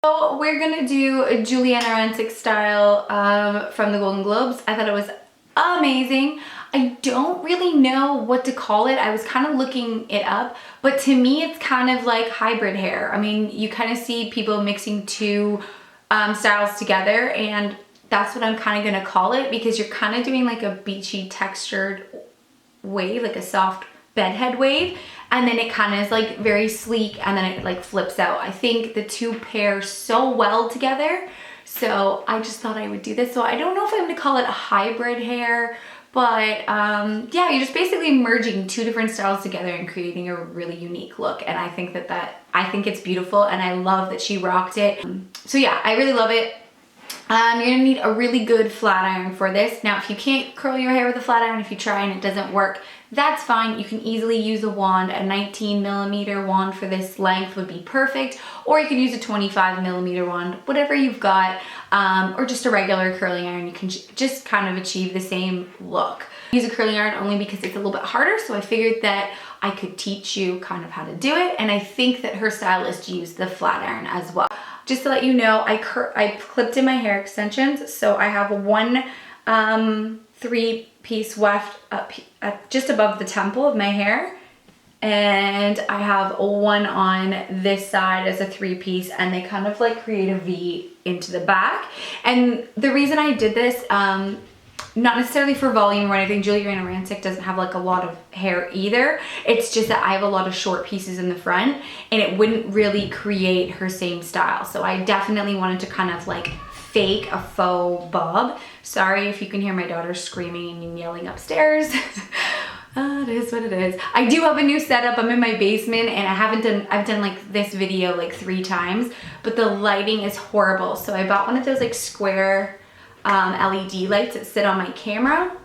So we're gonna do a Giuliana Rancic style from the Golden Globes. I thought it was amazing. I don't really know what to call it. I was kind of looking it up, but to me it's kind of like hybrid hair. I mean, you kind of see people mixing two styles together, and that's what I'm kind of gonna call it, because you're kind of doing like a beachy textured wave, like a soft bedhead wave, and then it kind of is like very sleek, and then it like flips out. I think the two pair so well together, so I just thought I would do this. So I don't know if I'm gonna call it a hybrid hair, but yeah, you're just basically merging two different styles together and creating a really unique look. And I think I think it's beautiful, and I love that she rocked it. So yeah, I really love it. You're gonna need a really good flat iron for this. Now, if you can't curl your hair with a flat iron, if you try and it doesn't work, that's fine. You can easily use a wand. A 19mm wand for this length would be perfect, or you can use a 25mm wand, whatever you've got, or just a regular curling iron. You can just kind of achieve the same look. I use a curling iron only because it's a little bit harder, so I figured that I could teach you kind of how to do it, and I think that her stylist used the flat iron as well. Just to let you know, I clipped in my hair extensions, so I have one 3-piece weft up just above the temple of my hair, and I have one on this side as a 3-piece, and they kind of like create a V into the back. And the reason I did this, not necessarily for volume or anything, Giuliana Rancic doesn't have like a lot of hair either. It's just that I have a lot of short pieces in the front, and it wouldn't really create her same style. So I definitely wanted to kind of like fake a faux bob. Sorry if you can hear my daughter screaming and yelling upstairs. It is what it is. I do have a new setup. I'm in my basement, and I've done like this video like 3 times, but the lighting is horrible. So I bought one of those like square LED lights that sit on my camera.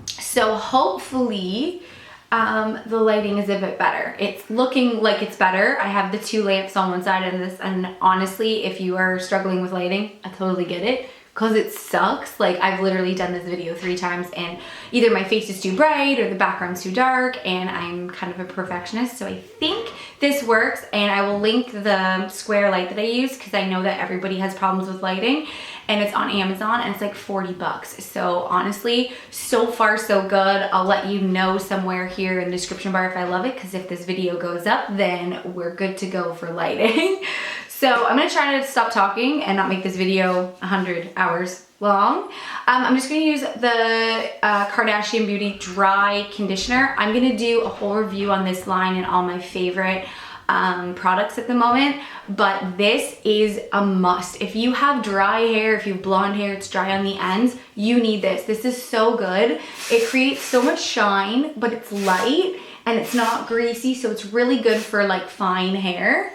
So hopefully the lighting is a bit better. It's looking like it's better. I have the 2 lamps on one side of this, and honestly, if you are struggling with lighting, I totally get it, because it sucks. Like, I've literally done this video 3 times, and either my face is too bright or the background's too dark, and I'm kind of a perfectionist. So I think this works, and I will link the square light that I use, because I know that everybody has problems with lighting, and it's on Amazon, and it's like 40 bucks. So honestly, so far so good. I'll let you know somewhere here in the description bar if I love it, because if this video goes up, then we're good to go for lighting. So I'm gonna try to stop talking and not make this video 100 hours long. I'm just gonna use the Kardashian Beauty Dry Conditioner. I'm gonna do a whole review on this line and all my favorite products at the moment, but this is a must. If you have dry hair, if you have blonde hair, it's dry on the ends, you need this. This is so good. It creates so much shine, but it's light and it's not greasy, so it's really good for like fine hair.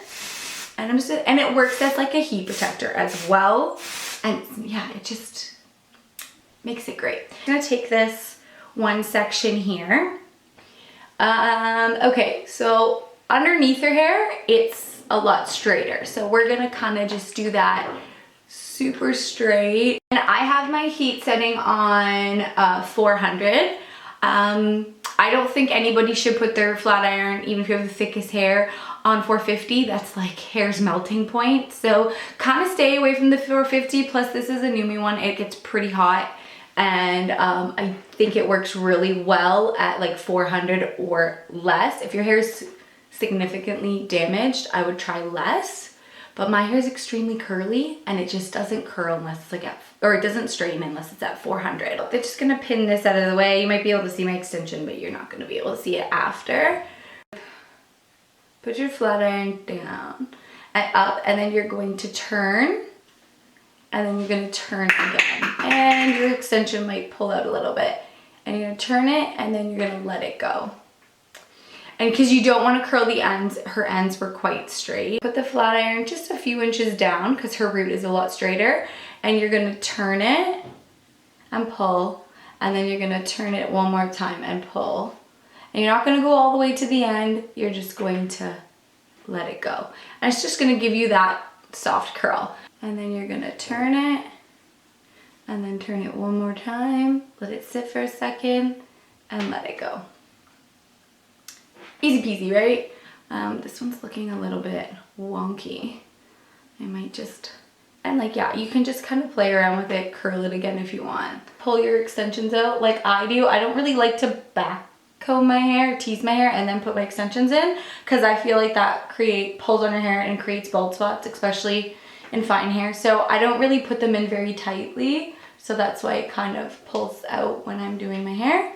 And and it works as like a heat protector as well. And yeah, it just makes it great. I'm gonna take this one section here. Okay, so underneath her hair, it's a lot straighter. So we're gonna kind of just do that super straight. And I have my heat setting on 400. I don't think anybody should put their flat iron, even if you have the thickest hair, on 450. That's like hair's melting point. So kind of stay away from the 450. Plus this is a Numi one. It gets pretty hot, and I think it works really well at like 400 or less. If your hair is significantly damaged, I would try less. But my hair is extremely curly, and it just doesn't curl unless it's like it doesn't straighten unless it's at 400. They're just gonna pin this out of the way. You might be able to see my extension, but you're not gonna be able to see it after. Put your flat iron down and up, and then you're going to turn, and then you're gonna turn again. And your extension might pull out a little bit. And you're gonna turn it, and then you're gonna let it go. And because you don't want to curl the ends, her ends were quite straight. Put the flat iron just a few inches down because her root is a lot straighter. And you're gonna turn it and pull, and then you're gonna turn it one more time and pull. And you're not gonna go all the way to the end, you're just going to let it go. And it's just gonna give you that soft curl. And then you're gonna turn it, and then turn it one more time, let it sit for a second, and let it go. Easy peasy, right? This one's looking a little bit wonky. I might just, and like, yeah, you can just kind of play around with it, curl it again if you want. Pull your extensions out like I do. I don't really like to back comb my hair, tease my hair, and then put my extensions in, because I feel like that pulls on your hair and creates bald spots, especially in fine hair. So I don't really put them in very tightly. So that's why it kind of pulls out when I'm doing my hair.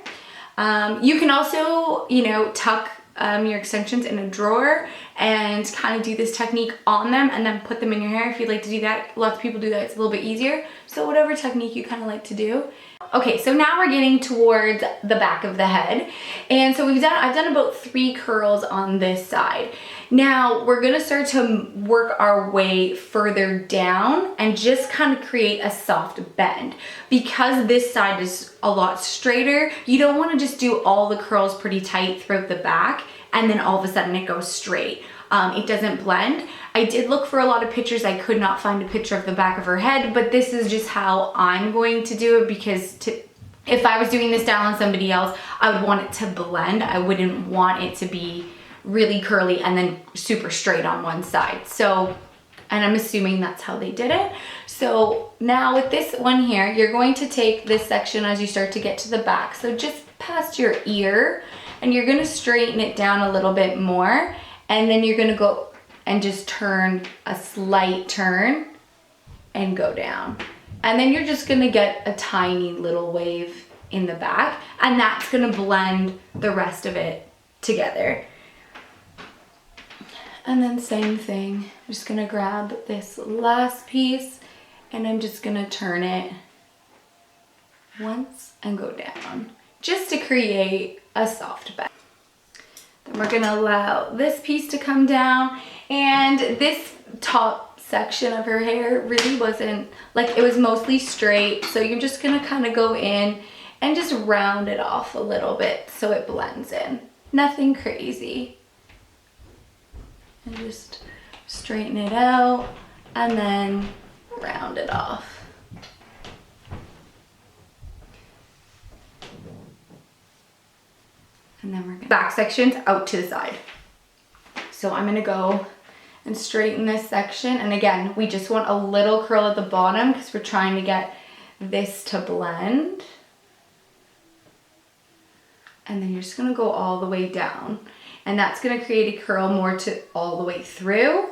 You can also, you know, tuck your extensions in a drawer and kind of do this technique on them and then put them in your hair if you'd like to do that. Lots of people do that, it's a little bit easier. So whatever technique you kind of like to do. Okay, so now we're getting towards the back of the head. And so I've done about 3 curls on this side. Now we're gonna start to work our way further down and just kind of create a soft bend. Because this side is a lot straighter, you don't wanna just do all the curls pretty tight throughout the back and then all of a sudden it goes straight. It doesn't blend. I did look for a lot of pictures. I could not find a picture of the back of her head, but this is just how I'm going to do it, because if I was doing this style on somebody else, I would want it to blend. I wouldn't want it to be really curly and then super straight on one side. So, and I'm assuming that's how they did it. So now with this one here, you're going to take this section as you start to get to the back. So just past your ear, and you're gonna straighten it down a little bit more. And then you're gonna go and just turn a slight turn and go down. And then you're just gonna get a tiny little wave in the back, and that's gonna blend the rest of it together. And then same thing, I'm just gonna grab this last piece and I'm just gonna turn it once and go down, just to create a soft bend. Then we're gonna allow this piece to come down, and this top section of her hair really wasn't, like, it was mostly straight, so you're just gonna kind of go in and just round it off a little bit so it blends in. Nothing crazy. And just straighten it out and then round it off. And then we're gonna back sections out to the side. So I'm gonna go and straighten this section. And again, we just want a little curl at the bottom because we're trying to get this to blend. And then you're just gonna go all the way down. And that's gonna create a curl more to all the way through,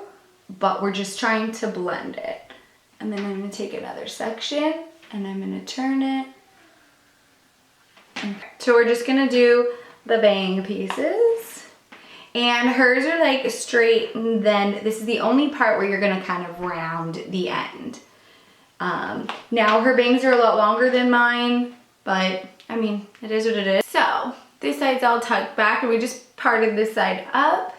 but we're just trying to blend it. And then I'm gonna take another section and I'm gonna turn it. So we're just gonna do the bang pieces, and hers are like straight, and then this is the only part where you're gonna kind of round the end. Now her bangs are a lot longer than mine, but I mean, it is what it is. So this side's all tucked back, and we just parted this side up,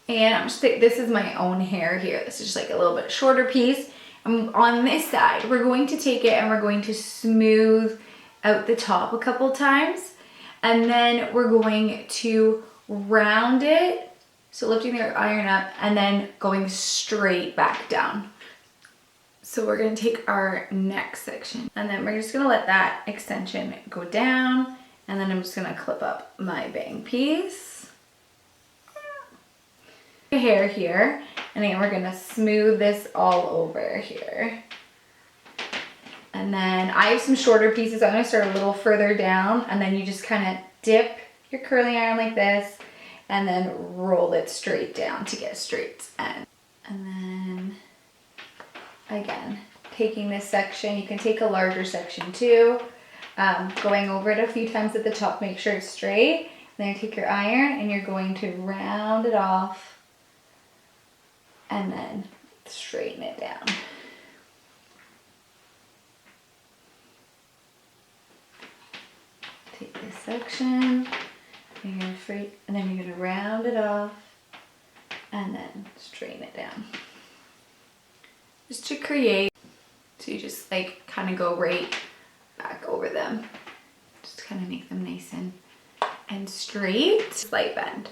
and I'm just, this is my own hair here. This is just like a little bit shorter piece. On this side, we're going to take it and we're going to smooth out the top a couple times. And then we're going to round it, so lifting the iron up and then going straight back down. So we're gonna take our next section and then we're just gonna let that extension go down, and then I'm just gonna clip up my bang piece. Hair here, and then we're gonna smooth this all over here. And then I have some shorter pieces. I'm gonna start a little further down, and then you just kind of dip your curling iron like this and then roll it straight down to get a straight end. And then again, taking this section, you can take a larger section too, going over it a few times at the top, make sure it's straight. Then you take your iron and you're going to round it off and then straighten it down. Take this section, and then you're gonna round it off and then straighten it down. Just to create, so you just like kind of go right back over them. Just kind of make them nice and straight. Slight bend.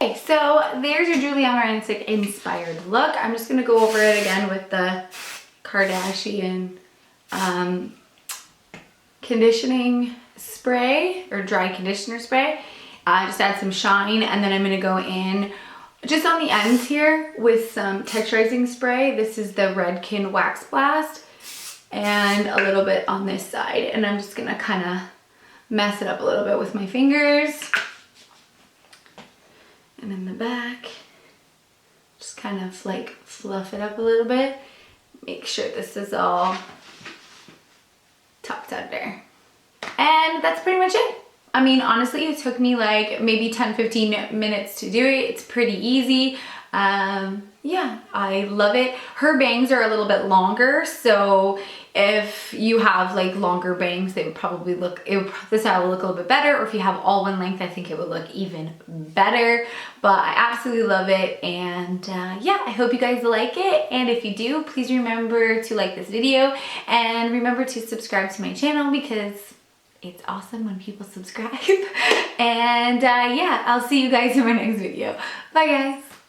Okay, so there's your Giuliana Rancic inspired look. I'm just gonna go over it again with the Kardashian conditioning spray or dry conditioner spray. Just add some shine, and then I'm gonna go in just on the ends here with some texturizing spray. This is the Redken Wax Blast, and a little bit on this side. And I'm just gonna kind of mess it up a little bit with my fingers. And in the back, just kind of like fluff it up a little bit. Make sure this is all tucked under. And that's pretty much it. I mean, honestly, it took me like maybe 10-15 minutes to do it. It's pretty easy. Yeah, I love it. Her bangs are a little bit longer, so if you have like longer bangs, they would probably look, this style will look a little bit better, or if you have all one length, I think it would look even better. But I absolutely love it, and yeah, I hope you guys like it. And if you do, please remember to like this video, and remember to subscribe to my channel, because it's awesome when people subscribe. And yeah, I'll see you guys in my next video. Bye guys.